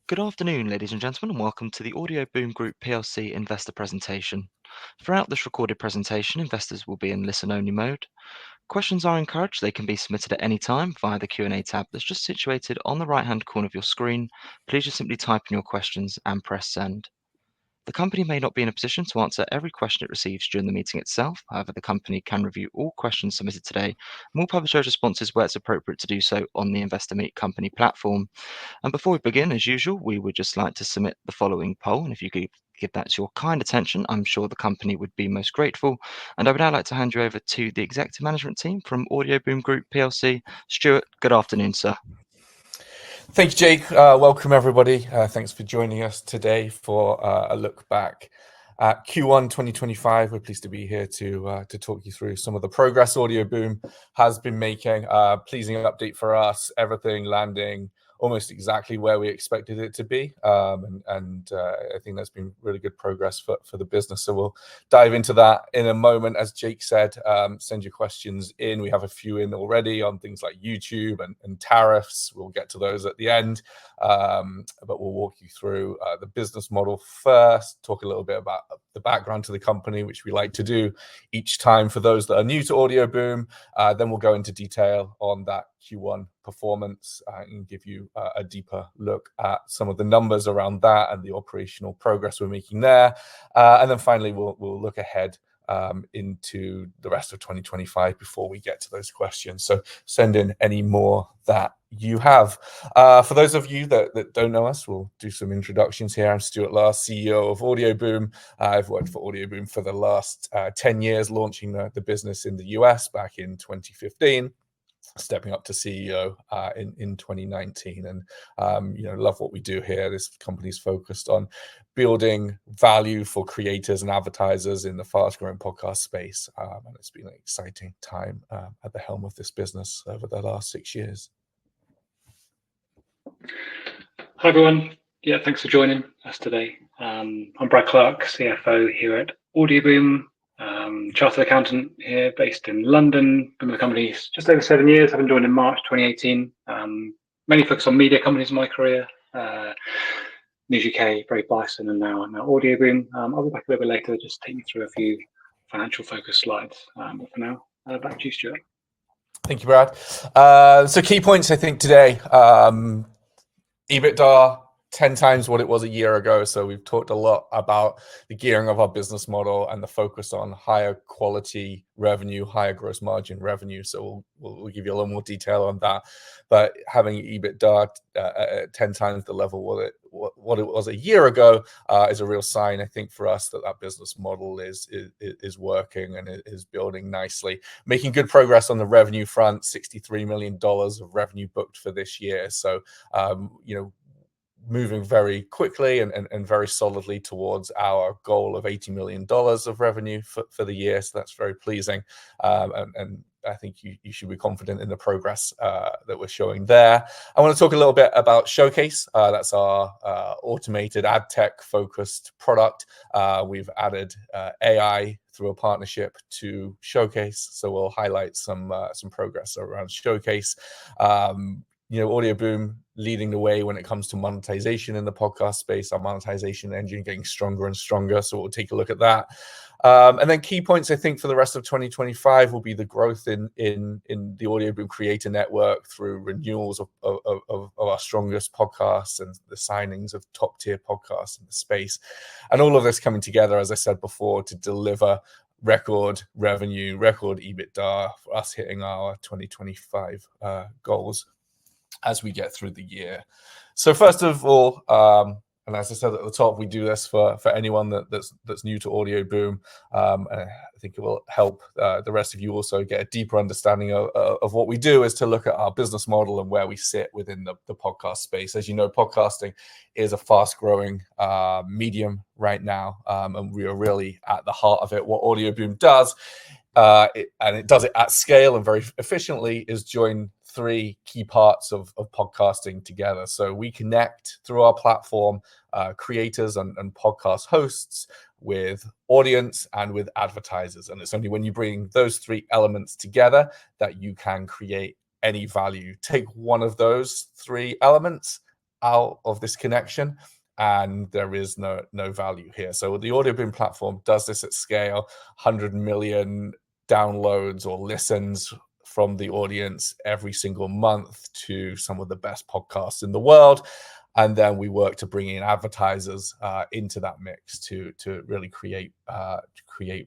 Good afternoon, ladies and gentlemen, and welcome to the AUDIOBOOM Group PLC investor presentation. Throughout this recorded presentation, investors will be in listen-only mode. Questions are encouraged. They can be submitted at any time via the Q&A tab that's just situated on the right-hand corner of your screen. Please just simply type in your questions and press send. The company may not be in a position to answer every question it receives during the meeting itself. However, the company can review all questions submitted today and will publish those responses where it's appropriate to do so on the Investor Meet Company platform. And before we begin, as usual, we would just like to submit the following poll. And if you could give that your kind attention, I'm sure the company would be most grateful. And I would now like to hand you over to the executive management team from AUDIOBOOM Group PLC. Stuart, good afternoon, sir. Thank you, Jake. Welcome, everybody. Thanks for joining us today for a look back at Q1 2025. We're pleased to be here to talk you through some of the progress AUDIOBOOM has been making. Pleasing update for us, everything landing almost exactly where we expected it to be. I think that's been really good progress for the business. So we'll dive into that in a moment. As Jake said, send your questions in. We have a few in already on things like YouTube and tariffs. We'll get to those at the end. But we'll walk you through the business model first, talk a little bit about the background to the company, which we like to do each time for those that are new to AUDIOBOOM. Then we'll go into detail on that Q1 performance and give you a deeper look at some of the numbers around that and the operational progress we're making there. And then finally, we'll look ahead into the rest of 2025 before we get to those questions. So send in any more that you have. For those of you that don't know us, we'll do some introductions here. I'm Stuart Last, CEO of AUDIOBOOM. I've worked for AUDIOBOOM for the last 10 years, launching the business in the US back in 2015. Stepping up to CEO in 2019, and love what we do here. This company's focused on building value for creators and advertisers in the fast-growing podcast space, and it's been an exciting time at the helm of this business over the last 6 years. Hi everyone. Yeah, thanks for joining us today. I'm Brad Clark, CFO here at AUDIOBOOM. Chartered accountant here, based in London. Been with the company just over 7 years. I've been joined in March 2018. Mainly focused on media companies in my career. News UK, Brave Bison, and now AUDIOBOOM. I'll be back a little bit later, just take you through a few financial focus slides. But for now, back to you, Stuart. Thank you, Brad. So key points, I think, today. EBITDA 10 times what it was a year ago. So we've talked a lot about the gearing of our business model and the focus on higher quality revenue, higher gross margin revenue. So we'll give you a little more detail on that. But having EBITDA at 10 times the level what it was a year ago is a real sign, I think, for us that business model is working and is building nicely. Making good progress on the revenue front, $63 million of revenue booked for this year. So, moving very quickly and very solidly towards our goal of $80 million of revenue for the year. So that's very pleasing. And I think you should be confident in the progress that we're showing there. I want to talk a little bit about Showcase. That's our automated ad tech focused product. We've added AI through a partnership to Showcase. So we'll highlight some progress around Showcase. AUDIOBOOM leading the way when it comes to monetization in the podcast space. Our monetization engine getting stronger and stronger. So we'll take a look at that. And then key points, I think, for the rest of 2025 will be the growth in the AUDIOBOOM Creator Network through renewals of our strongest podcasts and the signings of top tier podcasts in the space. And all of this coming together, as I said before, to deliver record revenue, record EBITDA for us hitting our 2025 goals as we get through the year. So first of all, and as I said at the top, we do this for anyone that's new to AUDIOBOOM. I think it will help the rest of you also get a deeper understanding of what we do, is to look at our business model and where we sit within the podcast space. As you know, podcasting is a fast-growing medium right now, and we are really at the heart of it. What AUDIOBOOM does, and it does it at scale and very efficiently, is join three key parts of podcasting together. So we connect through our platform creators and podcast hosts with audience and with advertisers. And it's only when you bring those three elements together that you can create any value. Take one of those three elements out of this connection, and there is no value here. So the AudioBoom platform does this at scale, 100 million downloads or listens from the audience every single month to some of the best podcasts in the world. And then we work to bring in advertisers into that mix to really create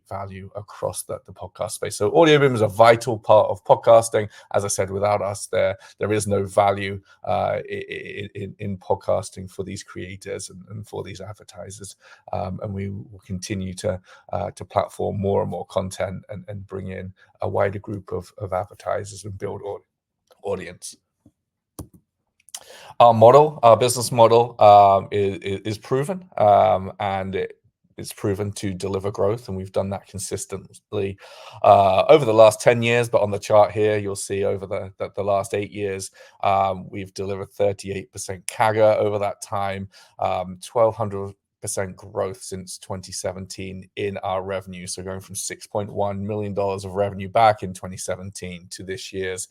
value across the podcast space. So AudioBoom is a vital part of podcasting. As I said, without us, there is no value in podcasting for these creators and for these advertisers. And we will continue to platform more and more content and bring in a wider group of advertisers and build audience. Our business model is proven, and it's proven to deliver growth, and we've done that consistently over the last 10 years. But on the chart here, you'll see over the last 8 years, we've delivered 38% CAGR over that time, 1,200% growth since 2017 in our revenue. So going from $6.1 million of revenue back in 2017 to this year's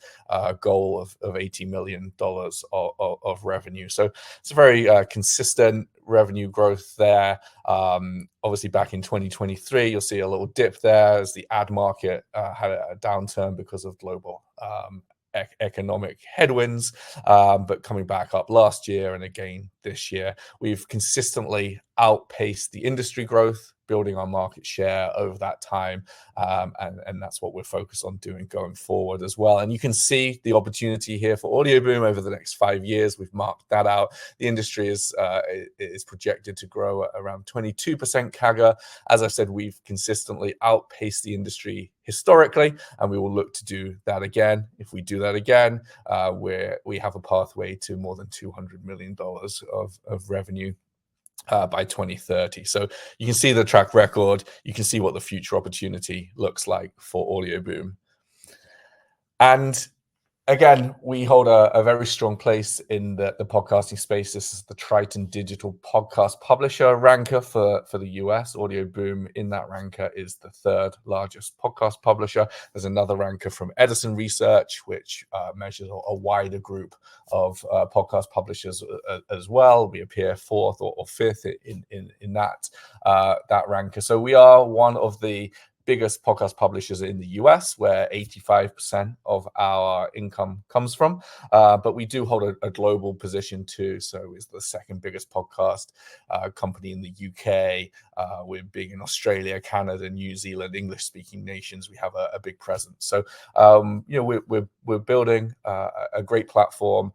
goal of $80 million of revenue. So it's a very consistent revenue growth there. Obviously back in 2023, you'll see a little dip there as the ad market had a downturn because of global economic headwinds, but coming back up last year and again this year. We've consistently outpaced the industry growth, building our market share over that time, and that's what we're focused on doing going forward as well. And you can see the opportunity here for AudioBoom over the next 5 years. We've marked that out. The industry is projected to grow at around 22% CAGR. As I said, we've consistently outpaced the industry historically, and we will look to do that again. If we do that again, we have a pathway to more than $200 million of revenue by 2030. So you can see the track record. You can see what the future opportunity looks like for AudioBoom. And again, we hold a very strong place in the podcasting space. This is the Triton Digital Podcast Publisher ranker for the US. AudioBoom in that ranker is the 3rd largest podcast publisher. There's another ranker from Edison Research, which measures a wider group of podcast publishers as well. We appear 4th or 5th in that ranker. So we are one of the biggest podcast publishers in the US, where 85% of our income comes from. But we do hold a global position too. So it's the 2nd biggest podcast company in the UK. We're big in Australia, Canada, New Zealand, English-speaking nations. We have a big presence. So we're building a great platform.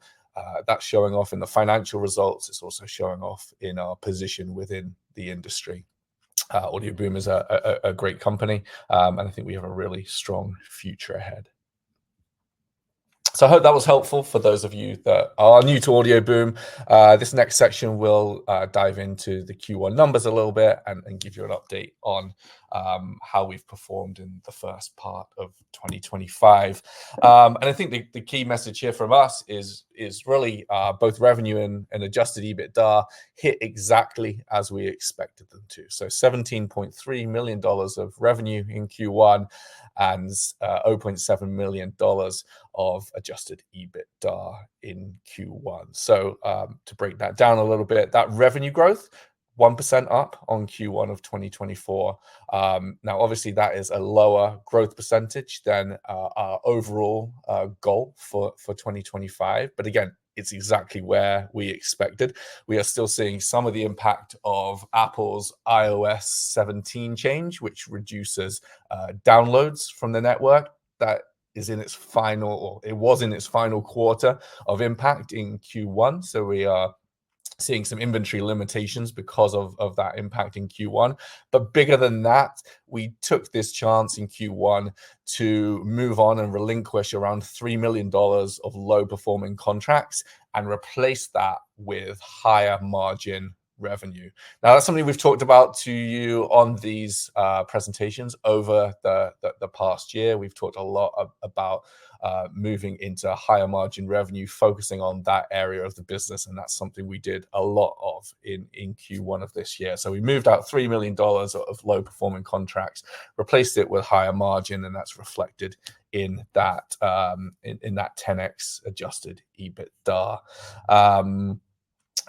That's showing off in the financial results. It's also showing off in our position within the industry. AudioBoom is a great company, and I think we have a really strong future ahead. So I hope that was helpful for those of you that are new to AudioBoom. This next section will dive into the Q1 numbers a little bit and give you an update on how we've performed in the first part of 2025. And I think the key message here from us is really both revenue and adjusted EBITDA hit exactly as we expected them to. So $17.3 million of revenue in Q1 and $0.7 million of adjusted EBITDA in Q1. So to break that down a little bit, that revenue growth, 1% up on Q1 of 2024. Now, obviously, that is a lower growth percentage than our overall goal for 2025. But again, it's exactly where we expected. We are still seeing some of the impact of Apple's iOS 17 change, which reduces downloads from the network. That is in its final, or it was in its final quarter of impact in Q1. So we are seeing some inventory limitations because of that impact in Q1. But bigger than that, we took this chance in Q1 to move on and relinquish around $3 million of low performing contracts and replace that with higher margin revenue. Now, that's something we've talked about to you on these presentations over the past year. We've talked a lot about moving into higher margin revenue, focusing on that area of the business. And that's something we did a lot of in Q1 of this year. So we moved out $3 million of low performing contracts, replaced it with higher margin, and that's reflected in that in that 10x adjusted EBITDA.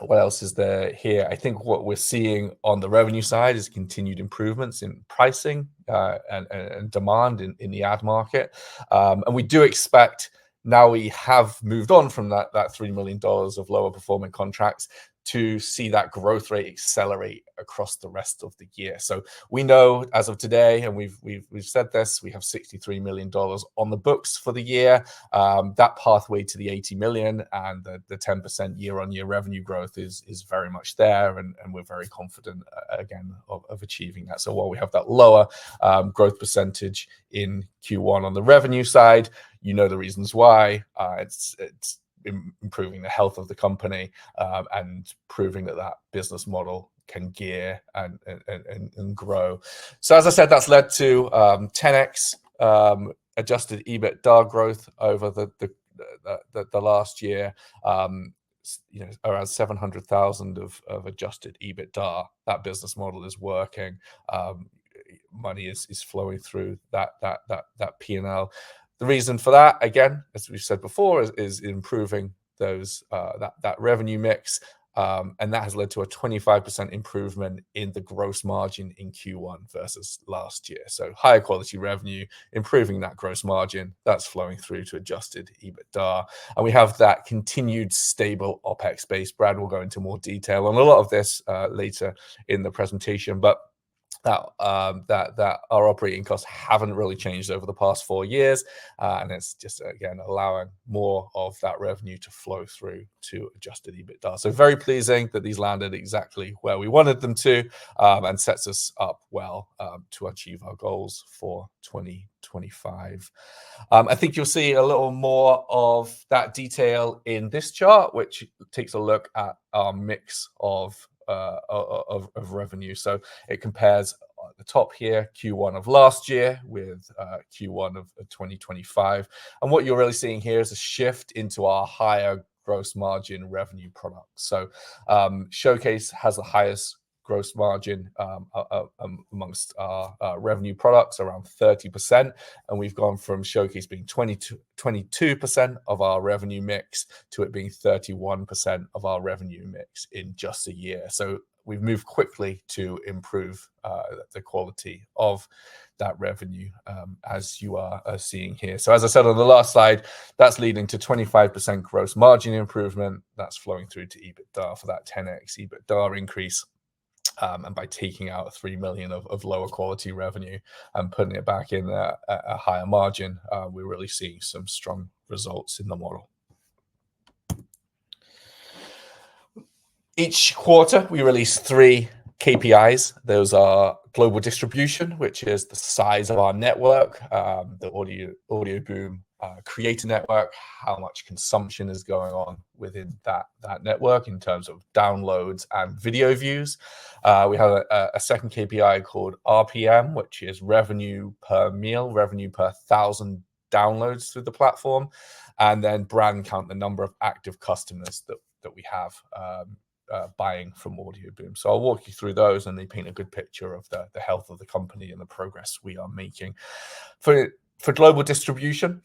What else is there here? I think what we're seeing on the revenue side is continued improvements in pricing and demand in the ad market. And we do expect, now we have moved on from that $3 million of lower performing contracts, to see that growth rate accelerate across the rest of the year. So we know as of today, and we've said this, we have $63 million on the books for the year. That pathway to the 80 million and the 10% year-on-year revenue growth is very much there, and we're very confident again of achieving that. So while we have that lower growth percentage in Q1 on the revenue side, you know the reasons why. It's improving the health of the company and proving that business model can gear and grow. So as I said, that's led to 10x adjusted EBITDA growth over the last year. Around 700,000 of adjusted EBITDA. That business model is working. Money is flowing through that P&L. The reason for that, again, as we've said before, is improving that revenue mix, and that has led to a 25% improvement in the gross margin in Q1 versus last year. So higher quality revenue, improving that gross margin, that's flowing through to adjusted EBITDA, and we have that continued stable OpEx base. Brad will go into more detail on a lot of this later in the presentation, but that our operating costs haven't really changed over the past 4 years, and it's just again allowing more of that revenue to flow through to adjusted EBITDA. So very pleasing that these landed exactly where we wanted them to, and sets us up well to achieve our goals for 2025. I think you'll see a little more of that detail in this chart, which takes a look at our mix of revenue. So it compares at the top here Q1 of last year with Q1 of 2025, and what you're really seeing here is a shift into our higher gross margin revenue products. So Showcase has the highest gross margin amongst our revenue products, around 30%, and we've gone from Showcase being 22% of our revenue mix to it being 31% of our revenue mix in just a year. So we've moved quickly to improve the quality of that revenue, as you are seeing here. So as I said on the last slide, that's leading to 25% gross margin improvement. That's flowing through to EBITDA for that 10x EBITDA increase. And by taking out 3 million of lower quality revenue and putting it back in a higher margin, we're really seeing some strong results in the model. Each quarter, we release 3 KPIs. Those are global distribution, which is the size of our network, the AudioBoom creator network, how much consumption is going on within that network in terms of downloads and video views. We have a second KPI called RPM, which is revenue per mille, revenue per 1,000 downloads through the platform, and then brand count, the number of active customers that we have buying from AudioBoom. So I'll walk you through those, and they paint a good picture of the health of the company and the progress we are making. For global distribution,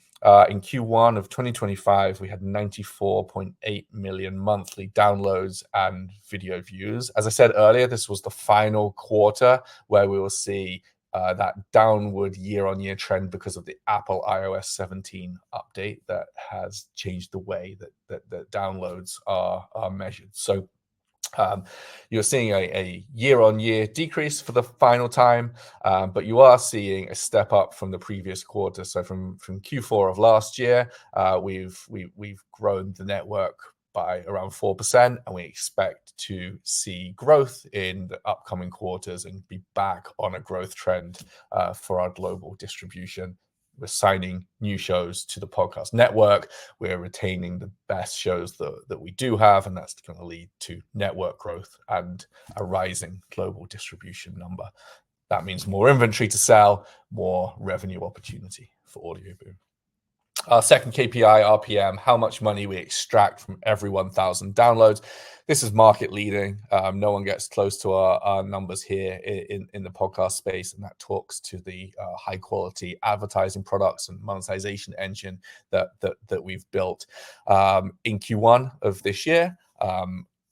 in Q1 of 2025, we had 94.8 million monthly downloads and video views. As I said earlier, this was the final quarter where we will see that downward year-on-year trend because of the Apple iOS 17 update that has changed the way that downloads are measured. So you're seeing a year-on-year decrease for the final time, but you are seeing a step up from the previous quarter. So from Q4 of last year, we've grown the network by around 4%, and we expect to see growth in the upcoming quarters and be back on a growth trend for our global distribution. We're signing new shows to the podcast network. We're retaining the best shows that we do have, and that's going to lead to network growth and a rising global distribution number. That means more inventory to sell, more revenue opportunity for AudioBoom. Our second KPI, RPM, how much money we extract from every 1,000 downloads. This is market leading. No one gets close to our numbers here in the podcast space, and that talks to the high quality advertising products and monetization engine that we've built. In Q1 of this year,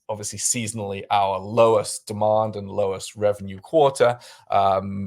obviously seasonally our lowest demand and lowest revenue quarter.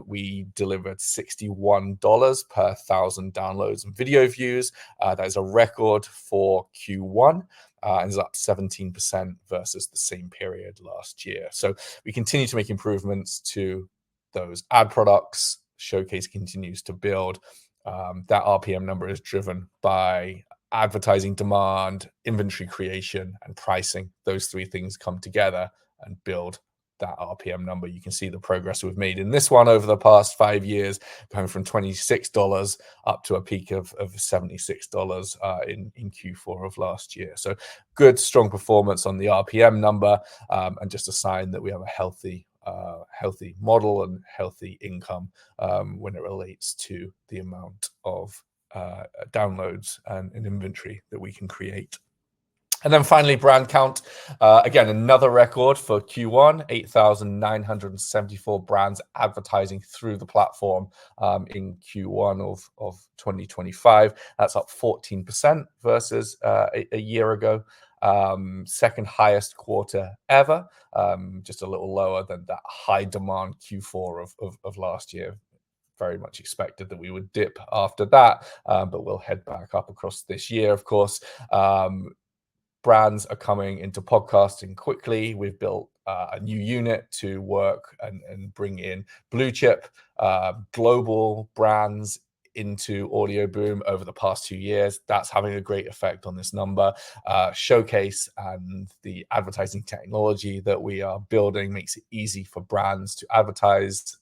We delivered $61 per 1,000 downloads and video views. That is a record for Q1. And is up 17% versus the same period last year. So we continue to make improvements to those ad products. Showcase continues to build. That RPM number is driven by advertising demand, inventory creation, and pricing. Those three things come together and build that RPM number. You can see the progress we've made in this one over the past 5 years, going from $26 up to a peak of $76 in Q4 of last year. So good, strong performance on the RPM number, and just a sign that we have a healthy model and healthy income when it relates to the amount of downloads and inventory that we can create. And then finally, brand count. Again, another record for Q1, 8,974 brands advertising through the platform in Q1 of 2025. That's up 14% versus a year ago. Second highest quarter ever, just a little lower than that high demand Q4 of last year. Very much expected that we would dip after that, but we'll head back up across this year, of course. Brands are coming into podcasting quickly. We've built a new unit to work and bring in blue chip global brands into AudioBoom over the past 2 years. That's having a great effect on this number. Showcase and the advertising technology that we are building makes it easy for brands to advertise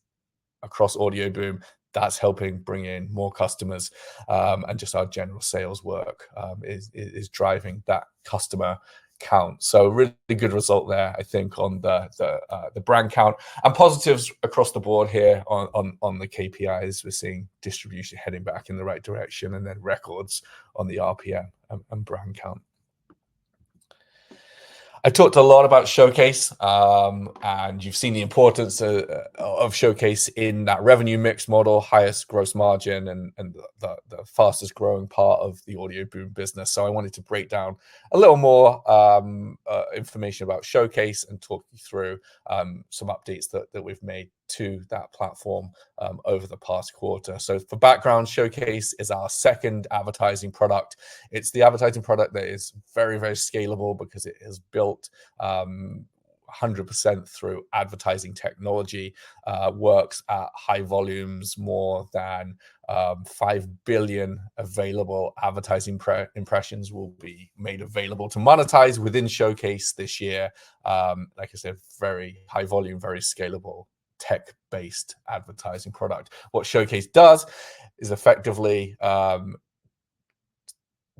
across AudioBoom. That's helping bring in more customers, and just our general sales work is driving that customer count. So really good result there, I think, on the brand count, and positives across the board here on the KPIs. We're seeing distribution heading back in the right direction, and then records on the RPM and brand count. I talked a lot about Showcase, and you've seen the importance of Showcase in that revenue mix model, highest gross margin, and the fastest growing part of the AudioBoom business. So I wanted to break down a little more information about Showcase and talk you through some updates that we've made to that platform over the past quarter. So for background, Showcase is our second advertising product. It's the advertising product that is very, very scalable because it is built 100% through advertising technology, works at high volumes, more than 5 billion available advertising impressions will be made available to monetize within Showcase this year. Like I said, very high volume, very scalable, tech-based advertising product. What Showcase does is effectively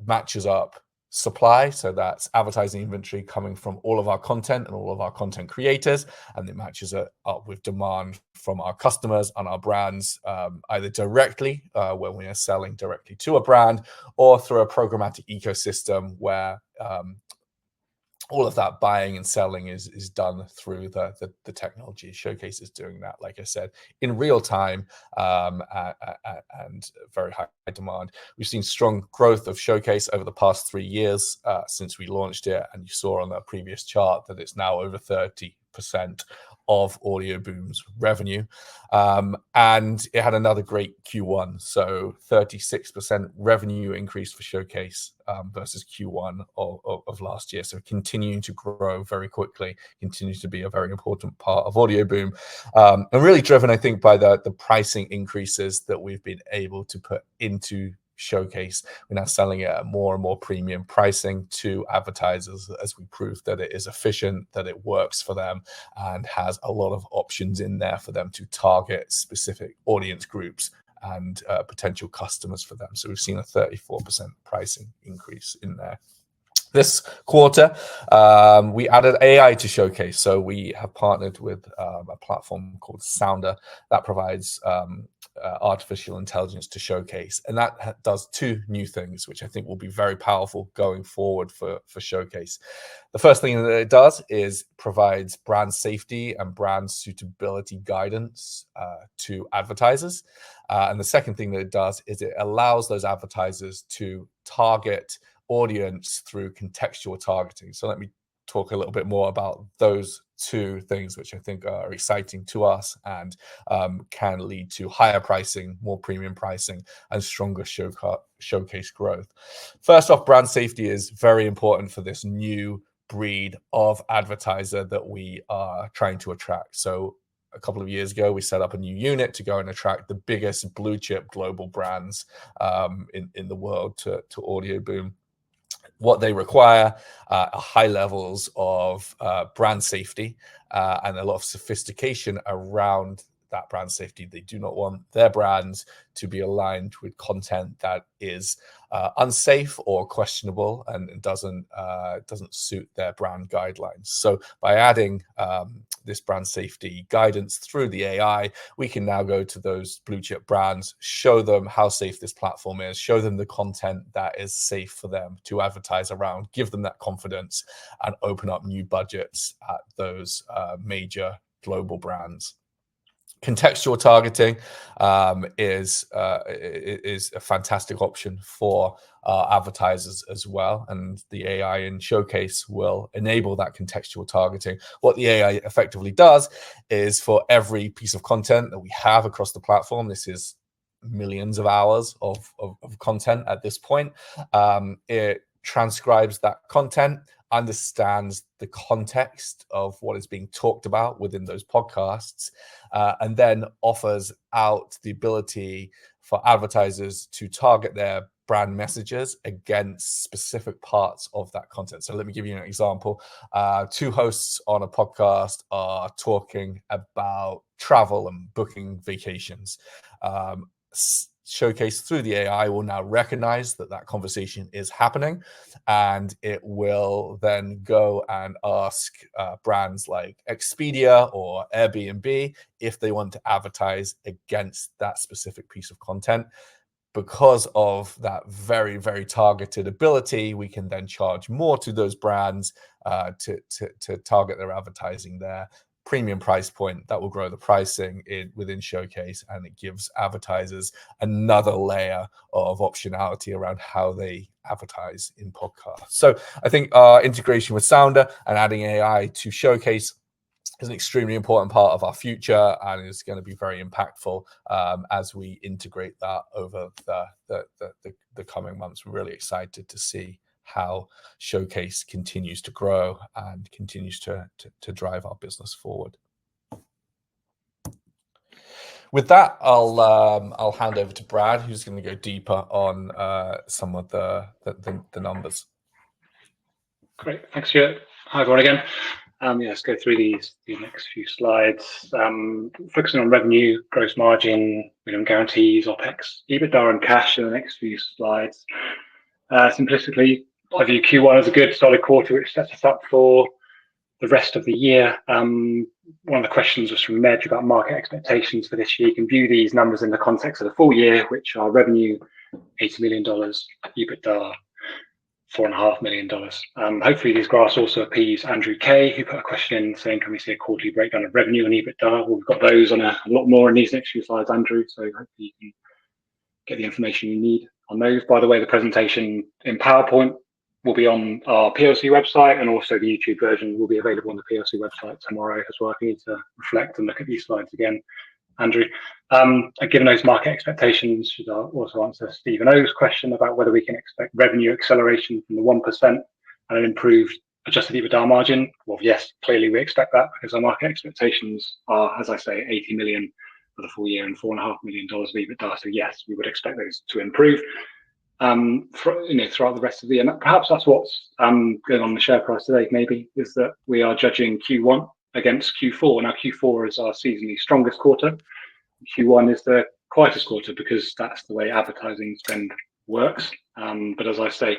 matches up supply, so that's advertising inventory coming from all of our content and all of our content creators, and it matches it up with demand from our customers and our brands, either directly when we are selling directly to a brand, or through a programmatic ecosystem where all of that buying and selling is done through the technology. Showcase is doing that, like I said, in real time, and very high demand. We've seen strong growth of Showcase over the past 3 years since we launched it, and you saw on that previous chart that it's now over 30% of AudioBoom's revenue, and it had another great Q1, so 36% revenue increase for Showcase versus Q1 of last year. So continuing to grow very quickly, continues to be a very important part of AudioBoom, and really driven, I think, by the pricing increases that we've been able to put into Showcase. We're now selling it at more and more premium pricing to advertisers as we prove that it is efficient, that it works for them, and has a lot of options in there for them to target specific audience groups and potential customers for them. So we've seen a 34% pricing increase in there. This quarter, we added AI to Showcase. So we have partnered with a platform called Sounder that provides artificial intelligence to Showcase. And that does 2 new things, which I think will be very powerful going forward for Showcase. The first thing that it does is provides brand safety and brand suitability guidance to advertisers. And the second thing that it does is it allows those advertisers to target audience through contextual targeting. So let me talk a little bit more about those two things, which I think are exciting to us and can lead to higher pricing, more premium pricing, and stronger showcase growth. First off, brand safety is very important for this new breed of advertiser that we are trying to attract. So a couple of years ago, we set up a new unit to go and attract the biggest blue chip global brands in the world to AudioBoom. What they require are high levels of brand safety and a lot of sophistication around that brand safety. They do not want their brands to be aligned with content that is unsafe or questionable and doesn't suit their brand guidelines. So by adding this brand safety guidance through the AI, we can now go to those blue chip brands, show them how safe this platform is, show them the content that is safe for them to advertise around, give them that confidence, and open up new budgets at those major global brands. Contextual targeting is a fantastic option for advertisers as well, and the AI in Showcase will enable that contextual targeting. What the AI effectively does is, for every piece of content that we have across the platform, this is millions of hours of content at this point, it transcribes that content, understands the context of what is being talked about within those podcasts, and then offers out the ability for advertisers to target their brand messages against specific parts of that content. So let me give you an example. Two hosts on a podcast are talking about travel and booking vacations. Showcase through the AI will now recognize that that conversation is happening, and it will then go and ask brands like Expedia or Airbnb if they want to advertise against that specific piece of content. Because of that very, very targeted ability, we can then charge more to those brands to target their advertising there. Premium price point that will grow the pricing within Showcase, and it gives advertisers another layer of optionality around how they advertise in podcasts. So I think our integration with Sounder and adding AI to Showcase is an extremely important part of our future, and is going to be very impactful as we integrate that over the coming months. We're really excited to see how Showcase continues to grow and continues to drive our business forward. With that, I'll hand over to Brad, who's going to go deeper on some of the numbers. Great, thanks, Stuart. Hi everyone again. Let's go through the next few slides. Focusing on revenue, gross margin, minimum guarantees, OPEX, EBITDA, and cash in the next few slides. Simplistically, I view Q1 as a good solid quarter, which sets us up for the rest of the year. One of the questions was from Meg about market expectations for this year. You can view these numbers in the context of the full year, which are revenue $80 million, EBITDA $4.5 million. Hopefully these graphs also appease Andrew K, who put a question in saying, can we see a quarterly breakdown of revenue and EBITDA? Well, we've got those on a lot more in these next few slides, Andrew, so hopefully you can get the information you need on those. By the way, the presentation in PowerPoint will be on our PLC website, and also the YouTube version will be available on the PLC website tomorrow as well. If you need to reflect and look at these slides again, Andrew. Given those market expectations, should I also answer Stephen O's question about whether we can expect revenue acceleration from the 1% and an improved adjusted EBITDA margin? Well, yes, clearly we expect that, because our market expectations are, as I say, 80 million for the full year and $4.5 million of EBITDA. So yes, we would expect those to improve throughout the rest of the year. And perhaps that's what's going on in the share price today, maybe, is that we are judging Q1 against Q4. Now, Q4 is our seasonally strongest quarter. Q1 is the quietest quarter, because that's the way advertising spend works. But as I say,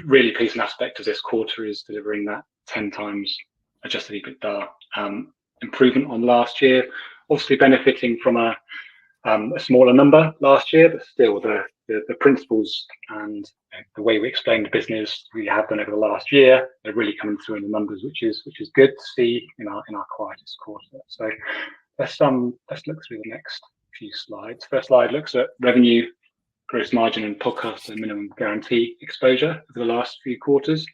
really pleasing aspect of this quarter is delivering that 10 times adjusted EBITDA improvement on last year. Obviously benefiting from a smaller number last year, but still the principles and the way we explain the business we have done over the last year, they're really coming through in the numbers, which is good to see in our quietest quarter. So let's look through the next few slides. First slide looks at revenue, gross margin, and podcast and minimum guarantee exposure over the last few quarters.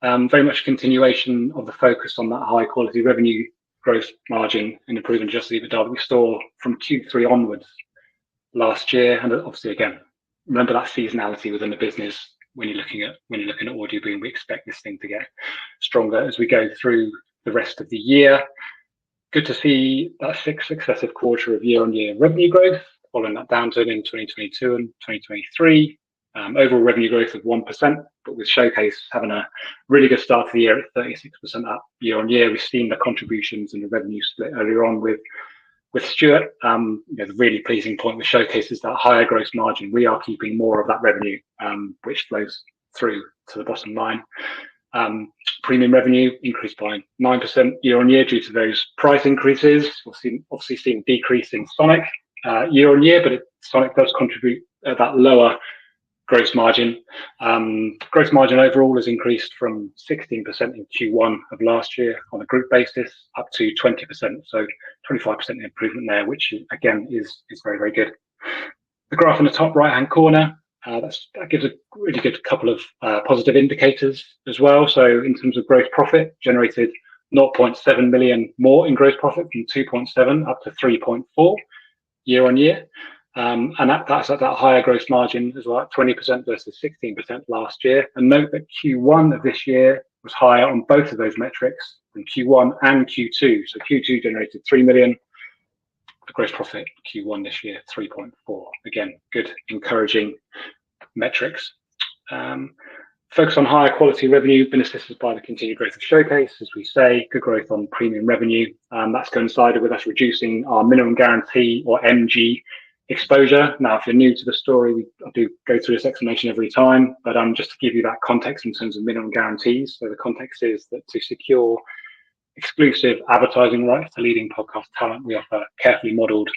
very much a continuation of the focus on that high quality revenue growth margin and improvement adjusted EBITDA that we saw from Q3 onwards last year. And obviously, again, remember that seasonality within the business. When you're looking at AudioBoom, we expect this thing to get stronger as we go through the rest of the year. Good to see that 6th successive quarter of year-on-year revenue growth, following that downturn in 2022 and 2023. Overall revenue growth of 1%, but with Showcase having a really good start to the year at 36% up year-on-year. We've seen the contributions and the revenue split earlier on with Stuart. The really pleasing point with Showcase is that higher gross margin. We are keeping more of that revenue, which flows through to the bottom line. Premium revenue increased by 9% year-on-year due to those price increases. We'll obviously seeing decrease in Sonic year-on-year, but Sonic does contribute at that lower gross margin. Gross margin overall has increased from 16% in Q1 of last year on a group basis up to 20%. So 25% improvement there, which again is very, very good. The graph in the top right-hand corner, that gives a really good couple of positive indicators as well. So in terms of gross profit, generated 0.7 million more in gross profit from 2.7 up to 3.4 year-on-year. And that's at that higher gross margin as well, at 20% versus 16% last year. And note that Q1 of this year was higher on both of those metrics than Q1 and Q2. So Q2 generated 3 million. The gross profit Q1 this year, 3.4. Again, good, encouraging metrics. Focus on higher quality revenue, been assisted by the continued growth of Showcase, as we say, good growth on premium revenue. That's coincided with us reducing our minimum guarantee or MG exposure. Now, if you're new to the story, I do go through this explanation every time, but just to give you that context in terms of minimum guarantees. So the context is that to secure exclusive advertising rights to leading podcast talent, we offer carefully modeled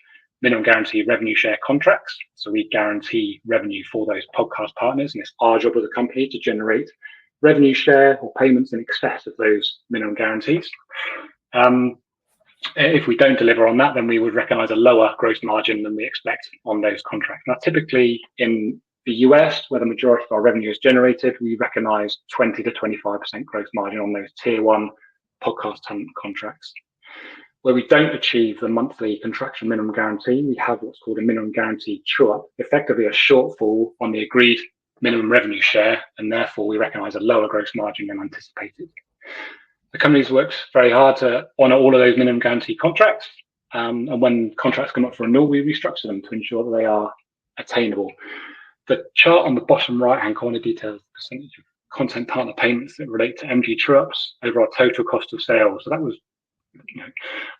minimum guarantee revenue share contracts. So we guarantee revenue for those podcast partners, and it's our job as a company to generate revenue share or payments in excess of those minimum guarantees. If we don't deliver on that, then we would recognize a lower gross margin than we expect on those contracts. Now, typically in the US, where the majority of our revenue is generated, we recognize 20 to 25% gross margin on those tier 1 podcast talent contracts. Where we don't achieve the monthly contractual minimum guarantee, we have what's called a minimum guarantee true-up, effectively a shortfall on the agreed minimum revenue share, and therefore we recognize a lower gross margin than anticipated. The company's worked very hard to honour all of those minimum guarantee contracts, and when contracts come up for renewal, we restructure them to ensure that they are attainable. The chart on the bottom right-hand corner details the percentage of content partner payments that relate to MG true-ups over our total cost of sales. So that was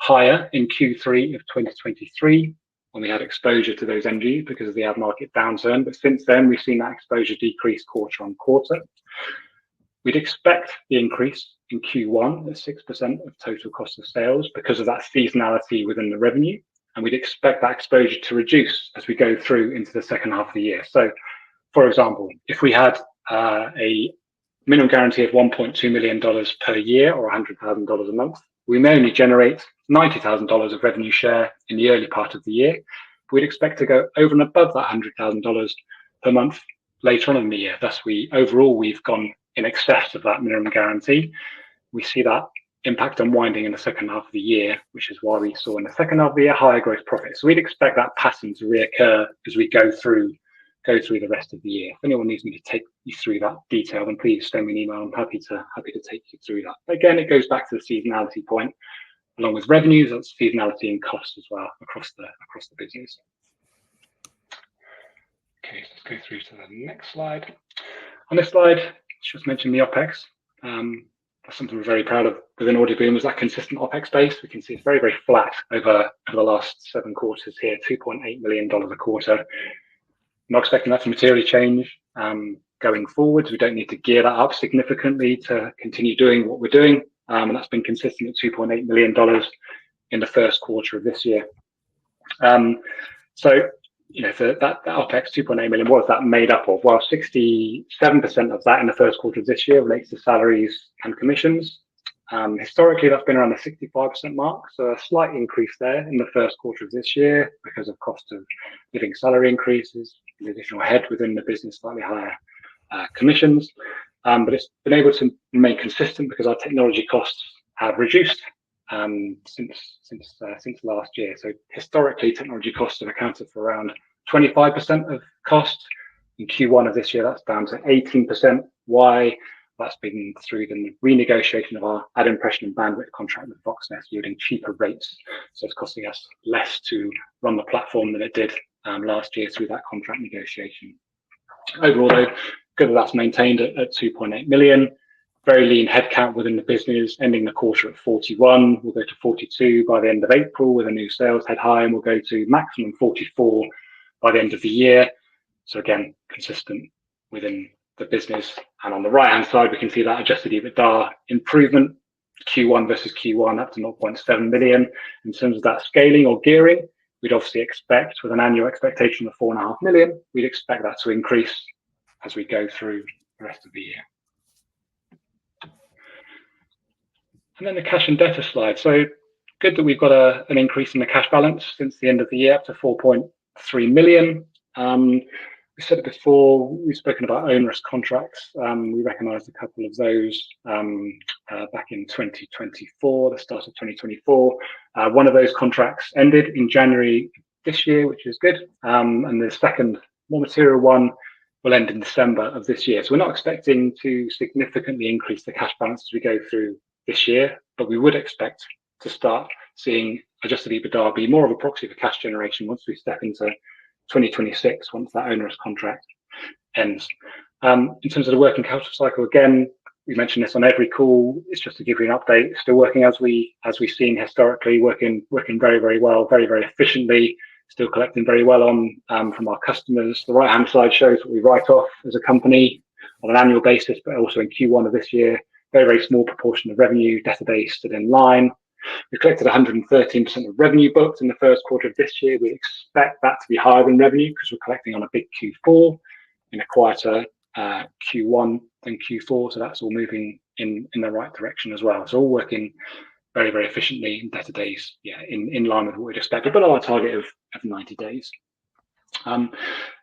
higher in Q3 of 2023 when we had exposure to those MGs because of the ad market downturn. But since then, we've seen that exposure decrease quarter on quarter. We'd expect the increase in Q1 at 6% of total cost of sales because of that seasonality within the revenue. And we'd expect that exposure to reduce as we go through into the second half of the year. So, for example, if we had a minimum guarantee of $1.2 million per year or $100,000 a month, we may only generate $90,000 of revenue share in the early part of the year. We'd expect to go over and above that $100,000 per month later on in the year. Thus, overall, we've gone in excess of that minimum guarantee. We see that impact unwinding in the second half of the year, which is why we saw in the second half of the year higher gross profit. So we'd expect that pattern to reoccur as we go through the rest of the year. If anyone needs me to take you through that detail, then please send me an email. I'm happy to take you through that. Again, it goes back to the seasonality point, along with revenues, that's seasonality and costs as well across the business. Okay, let's go through to the next slide. On this slide, just mentioned the OPEX. That's something we're very proud of within AUDIOBOOM, was that consistent OPEX base. We can see it's very, very flat over the last 7 quarters here, $2.8 million a quarter. Not expecting that to materially change going forward. We don't need to gear that up significantly to continue doing what we're doing. And that's been consistent at $2.8 million in the first quarter of this year. So, for that OPEX, 2.8 million, what is that made up of? Well, 67% of that in the first quarter of this year relates to salaries and commissions. Historically, that's been around the 65% mark, so a slight increase there in the first quarter of this year because of cost of living salary increases, the additional head within the business, slightly higher commissions. but it's been able to remain consistent because our technology costs have reduced since last year. So historically, technology costs have accounted for around 25% of cost. In Q1 of this year, that's down to 18%. Why? That's been through the renegotiation of our ad impression and bandwidth contract with Voxnest, yielding cheaper rates. So it's costing us less to run the platform than it did last year through that contract negotiation. Overall, though, good that that's maintained at 2.8 million. Very lean headcount within the business, ending the quarter at 41. We'll go to 42 by the end of April with a new sales head high, and we'll go to maximum 44 by the end of the year. So again, consistent within the business. And on the right-hand side, we can see that adjusted EBITDA improvement, Q1 versus Q1, up to 0.7 million. In terms of that scaling or gearing, we'd obviously expect, with an annual expectation of 4.5 million, we'd expect that to increase as we go through the rest of the year. And then the cash and debtor slide. So good that we've got an increase in the cash balance since the end of the year, up to 4.3 million. We said it before, we've spoken about onerous contracts. We recognised a couple of those back in 2024, the start of 2024. One of those contracts ended in January this year, which is good. And the second, more material one, will end in December of this year. So we're not expecting to significantly increase the cash balance as we go through this year, but we would expect to start seeing adjusted EBITDA be more of a proxy for cash generation once we step into 2026, once that onerous contract ends. In terms of the working capital cycle, again, we mention this on every call. It's just to give you an update. Still working as we've seen historically, working very, very well, very, very efficiently. Still collecting very well on from our customers. The right-hand side shows what we write off as a company on an annual basis, but also in Q1 of this year, very, very small proportion of revenue, debtor days stood in line. We collected 113% of revenue booked in the first quarter of this year. We expect that to be higher than revenue because we're collecting on a big Q4 in a quieter Q1 than Q4. So that's all moving in the right direction as well. So all working very, very efficiently in debtor days, in line with what we'd expected, below our target of 90 days.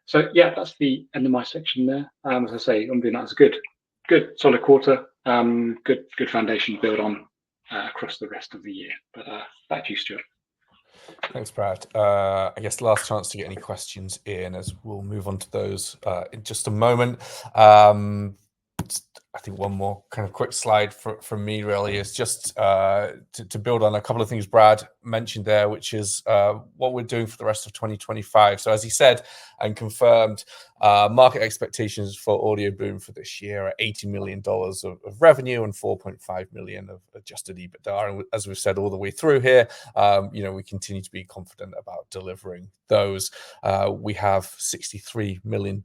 So yeah, that's the end of my section there. As I say, I'm doing that as a good solid quarter, good foundation to build on across the rest of the year. But back to you, Stuart. Thanks, Brad. I guess last chance to get any questions in, as we'll move on to those in just a moment. I think one more kind of quick slide from me really is just to build on a couple of things Brad mentioned there, which is what we're doing for the rest of 2025. So as he said and confirmed, market expectations for AUDIOBOOM for this year are $80 million of revenue and 4.5 million of adjusted EBITDA. And as we've said all the way through here, we continue to be confident about delivering those. We have $63 million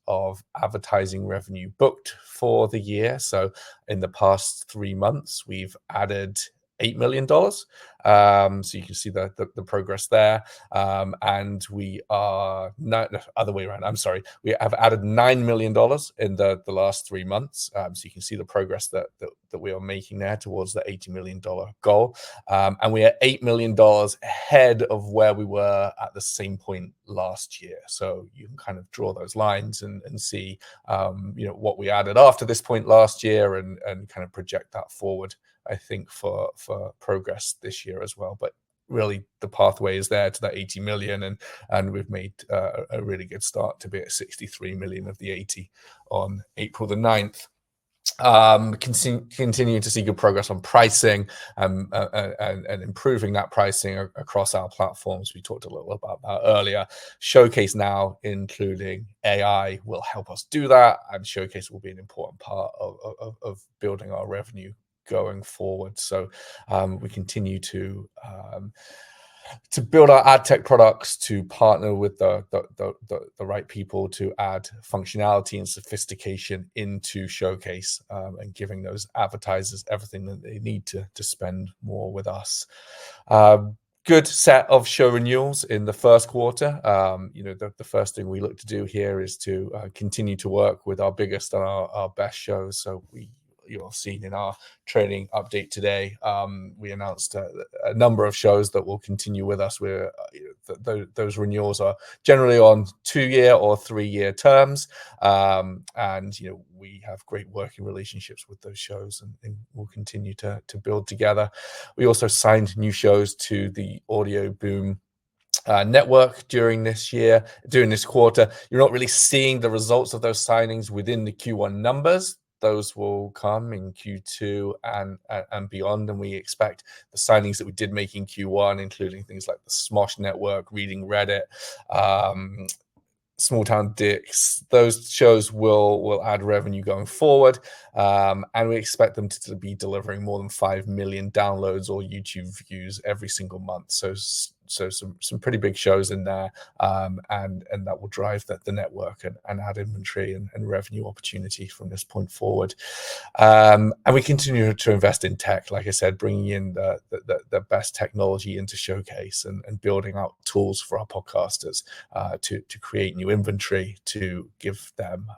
of advertising revenue booked for the year. So in the past 3 months, we've added $8 million. So you can see the progress there. And we are not the other way around. I'm sorry. We have added $9 million in the last 3 months. So you can see the progress that we are making there towards the $80 million goal. And we are $8 million ahead of where we were at the same point last year. So you can kind of draw those lines and see, what we added after this point last year and kind of project that forward, I think, for progress this year as well. But really the pathway is there to that 80 million, and we've made a really good start to be at 63 million of the 80 on April the 9th. Continue to see good progress on pricing and improving that pricing across our platforms. We talked a little about that earlier. Showcase now, including AI, will help us do that, and Showcase will be an important part of building our revenue going forward. So we continue to build our ad tech products, to partner with the right people to add functionality and sophistication into Showcase, and giving those advertisers everything that they need to spend more with us. Good set of show renewals in the first quarter. The first thing we look to do here is to continue to work with our biggest and our best shows. So we you'll have seen in our trading update today, we announced a number of shows that will continue with us. Those renewals are generally on 2-year or 3-year terms, and we have great working relationships with those shows, and we'll continue to build together. We also signed new shows to the AUDIOBOOM network during this quarter. You're not really seeing the results of those signings within the Q1 numbers. Those will come in Q2 and beyond, and we expect the signings that we did make in Q1, including things like the Smosh network, Reading Reddit, Small Town Dicks, those shows will add revenue going forward, and we expect them to be delivering more than 5 million downloads or YouTube views every single month. So some pretty big shows in there, and that will drive the network and add inventory and revenue opportunity from this point forward. And we continue to invest in tech, like I said, bringing in the best technology into Showcase and building out tools for our podcasters to create new inventory to give them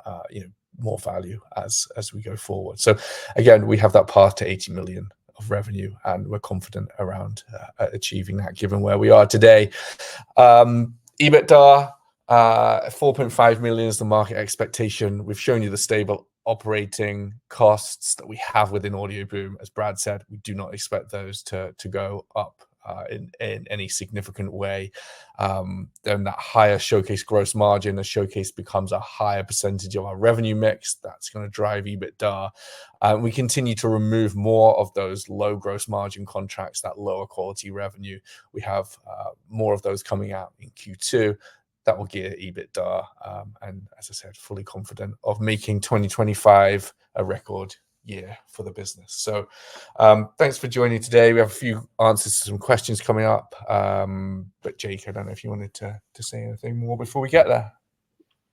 more value as we go forward. So again, we have that path to 80 million of revenue, and we're confident around achieving that given where we are today. EBITDA 4.5 million is the market expectation. We've shown you the stable operating costs that we have within AUDIOBOOM. As Brad said, we do not expect those to go up in any significant way. Then that higher Showcase gross margin, as Showcase becomes a higher percentage of our revenue mix, that's going to drive EBITDA. We continue to remove more of those low gross margin contracts, that lower quality revenue. We have more of those coming out in Q2. That will gear EBITDA, and as I said, fully confident of making 2025 a record year for the business. So thanks for joining today. We have a few answers to some questions coming up, but Jake, I don't know if you wanted to say anything more before we get there.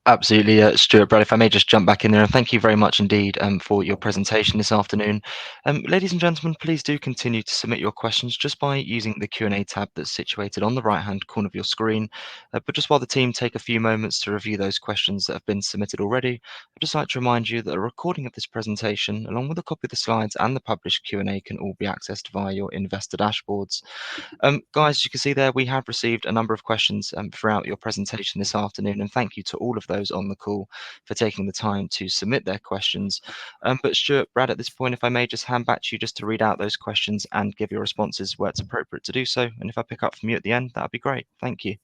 Absolutely, Stuart, Brad, if I may just jump back in there, and thank you very much indeed for your presentation this afternoon. Ladies and gentlemen, please do continue to submit your questions just by using the Q&A tab that's situated on the right-hand corner of your screen. But just while the team take a few moments to review those questions that have been submitted already, I'd just like to remind you that a recording of this presentation, along with a copy of the slides and the published Q&A, can all be accessed via your investor dashboards. Guys, as you can see there, we have received a number of questions throughout your presentation this afternoon, and thank you to all of those on the call for taking the time to submit their questions. But Stuart, Brad, at this point, if I may just hand back to you just to read out those questions and give your responses where it's appropriate to do so. And if I pick up from you at the end, that'd be great. Thank you.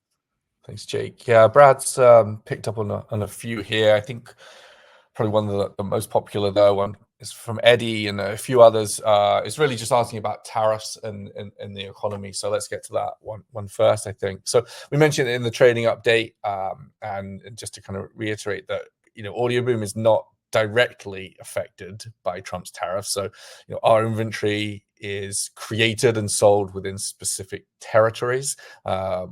Thanks, Jake. Yeah, Brad's picked up on a few here. I think probably one of the most popular though one is from Eddie and a few others. It's really just asking about tariffs and the economy. So let's get to that one first, I think. So we mentioned it in the trading update, and just to kind of reiterate that, AUDIOBOOM is not directly affected by Trump's tariffs. So, our inventory is created and sold within specific territories. Our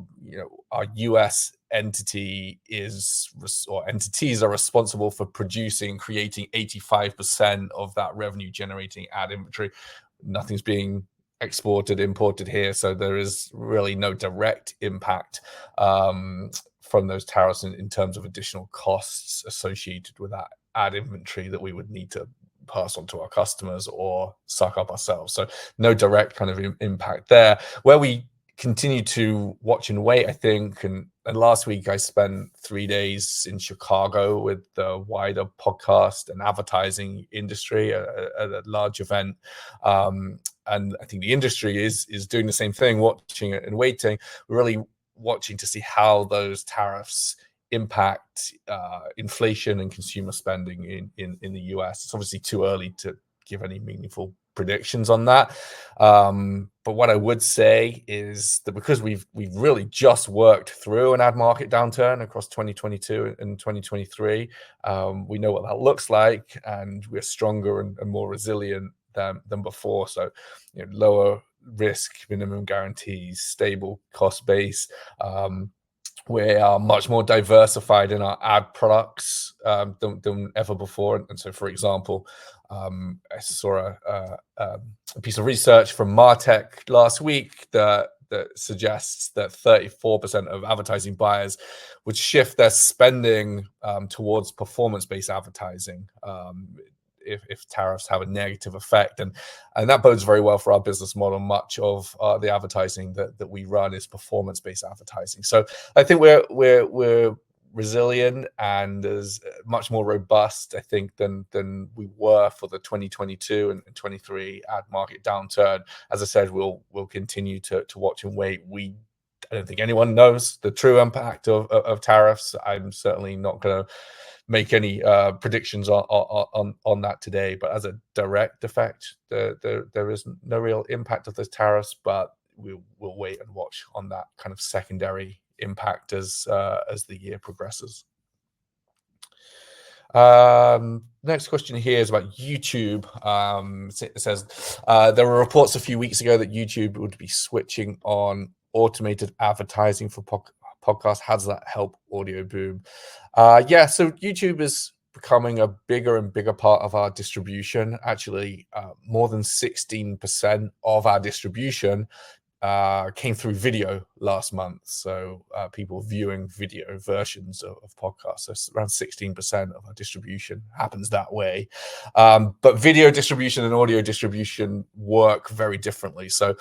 US entity entities are responsible for producing, creating 85% of that revenue generating ad inventory. Nothing's being exported, imported here. So there is really no direct impact from those tariffs in terms of additional costs associated with that ad inventory that we would need to pass on to our customers or suck up ourselves. So no direct kind of impact there. Where we continue to watch and wait, I think, and last week I spent 3 days in Chicago with the wider podcast and advertising industry at a large event. And I think the industry is doing the same thing, watching it and waiting. We're really watching to see how those tariffs impact inflation and consumer spending in the US. It's obviously too early to give any meaningful predictions on that. But what I would say is that because we've really just worked through an ad market downturn across 2022 and 2023, we know what that looks like, and we're stronger and more resilient than before. So, lower risk, minimum guarantees, stable cost base. We are much more diversified in our ad products than ever before. And so, for example, I saw a piece of research from Martech last week that suggests that 34% of advertising buyers would shift their spending towards performance-based advertising if tariffs have a negative effect, and that bodes very well for our business model. Much of the advertising that we run is performance-based advertising, so I think we're resilient and is much more robust, I think, than we were for the 2022 and 23 ad market downturn. As I said, we'll continue to watch and wait. I don't think anyone knows the true impact of tariffs. I'm certainly not going to make any predictions on that today. But as a direct effect, there is no real impact of those tariffs. But we'll wait and watch on that kind of secondary impact as the year progresses. Next question here is about YouTube. It says there were reports a few weeks ago that YouTube would be switching on automated advertising for podcasts. How does that help AudioBoom? Yeah, so YouTube is becoming a bigger and bigger part of our distribution. Actually, more than 16% of our distribution came through video last month. So people viewing video versions of podcasts. So around 16% of our distribution happens that way. But video distribution and audio distribution work very differently. So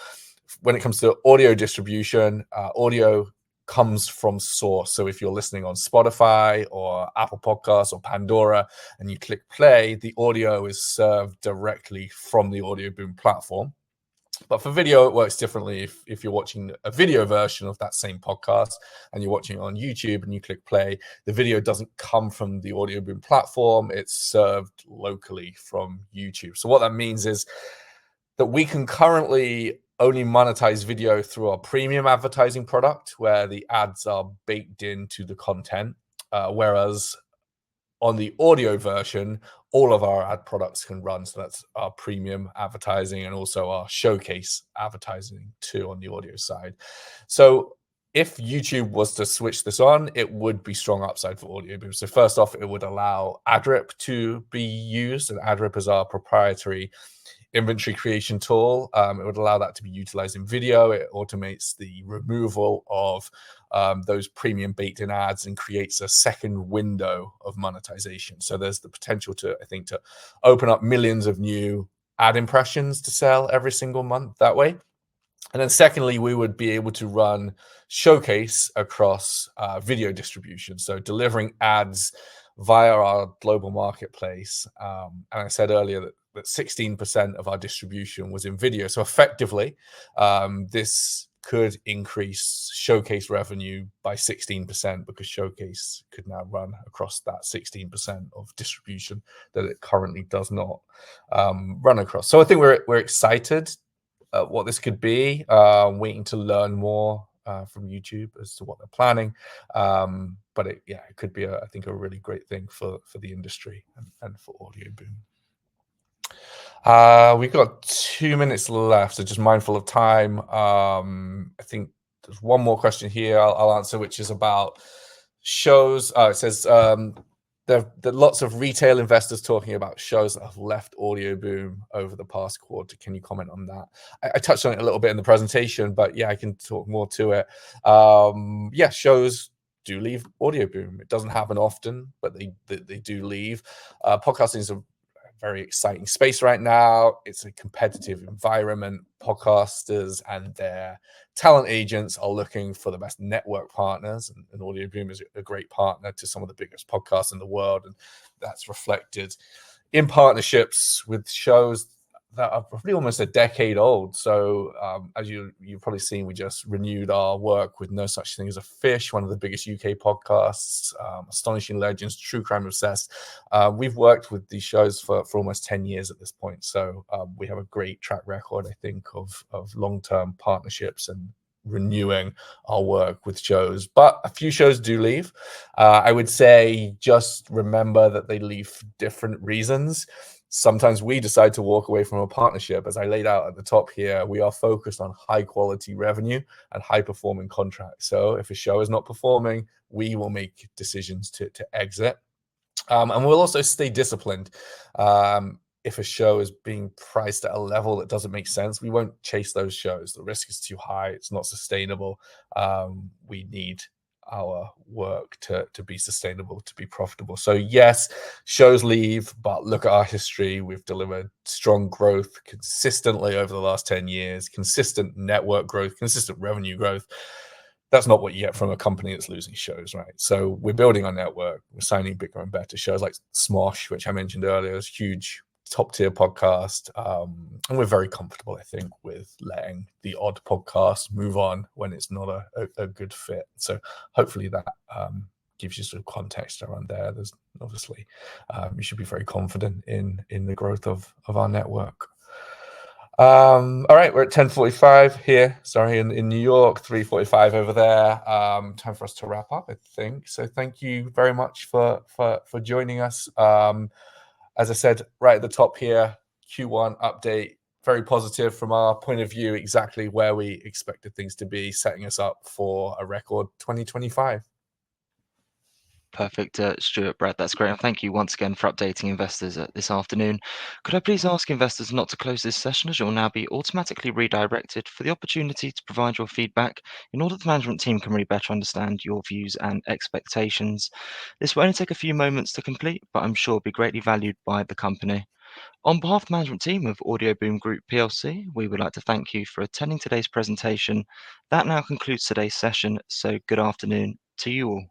when it comes to audio distribution, audio comes from source. So if you're listening on Spotify or Apple Podcasts or Pandora and you click play, the audio is served directly from the AudioBoom platform. But for video, it works differently. If you're watching a video version of that same podcast and you're watching it on YouTube and you click play, the video doesn't come from the AudioBoom platform. It's served locally from YouTube. So what that means is that we can currently only monetize video through our premium advertising product, where the ads are baked into the content, whereas on the audio version, all of our ad products can run. So that's our premium advertising and also our showcase advertising too on the audio side. So if YouTube was to switch this on, it would be strong upside for AudioBoom. So first off, it would allow AdRip to be used, and AdRip is our proprietary inventory creation tool. It would allow that to be utilized in video. It automates the removal of those premium baked-in ads and creates a second window of monetization. So there's the potential to, I think, to open up millions of new ad impressions to sell every single month that way. And then secondly, we would be able to run Showcase across video distribution. So delivering ads via our global marketplace. And I said earlier that 16% of our distribution was in video. So effectively, this could increase Showcase revenue by 16% because Showcase could now run across that 16% of distribution that it currently does not run across. So I think we're excited what this could be, waiting to learn more from YouTube as to what they're planning. But it could be, I think, a really great thing for the industry and for AudioBoom. We've got 2 minutes left, so just mindful of time. I think there's one more question here I'll answer, which is about shows. It says there are lots of retail investors talking about shows that have left AudioBoom over the past quarter. Can you comment on that? I touched on it a little bit in the presentation, but yeah, I can talk more to it. Yeah, shows do leave AudioBoom. It doesn't happen often, but they do leave. Podcasting is a very exciting space right now. It's a competitive environment. Podcasters and their talent agents are looking for the best network partners, and AudioBoom is a great partner to some of the biggest podcasts in the world, and that's reflected in partnerships with shows that are probably almost a decade old. So as you've probably seen, we just renewed our work with No Such Thing as a Fish, one of the biggest UK podcasts, Astonishing Legends, True Crime Obsessed. We've worked with these shows for almost 10 years at this point. So we have a great track record, I think, of long-term partnerships and renewing our work with shows. But a few shows do leave. I would say just remember that they leave for different reasons. Sometimes we decide to walk away from a partnership. As I laid out at the top here, we are focused on high quality revenue and high performing contracts. So if a show is not performing, we will make decisions to exit. And we'll also stay disciplined. If a show is being priced at a level that doesn't make sense, we won't chase those shows. The risk is too high. It's not sustainable. We need our work to be sustainable, to be profitable. So yes, shows leave, but look at our history. We've delivered strong growth consistently over the last 10 years, consistent network growth, consistent revenue growth. That's not what you get from a company that's losing shows, right? So we're building our network. We're signing bigger and better shows like Smosh, which I mentioned earlier, is huge, top tier podcast. And we're very comfortable, I think, with letting the odd podcast move on when it's not a good fit. So hopefully that gives you sort of context around there. There's obviously, you should be very confident in the growth of our network. All right, we're at 10:45 here. Sorry, in New York, 3:45 over there. Time for us to wrap up, I think. So thank you very much for joining us. As I said, right at the top here, Q1 update, very positive from our point of view, exactly where we expected things to be, setting us up for a record 2025. Perfect, Stuart, Brad, that's great. And thank you once again for updating investors this afternoon. Could I please ask investors not to close this session, as you'll now be automatically redirected for the opportunity to provide your feedback in order the management team can really better understand your views and expectations. This will only take a few moments to complete, but I'm sure will be greatly valued by the company. On behalf of the management team of AUDIOBOOM Group PLC, we would like to thank you for attending today's presentation. That now concludes today's session, so good afternoon to you all.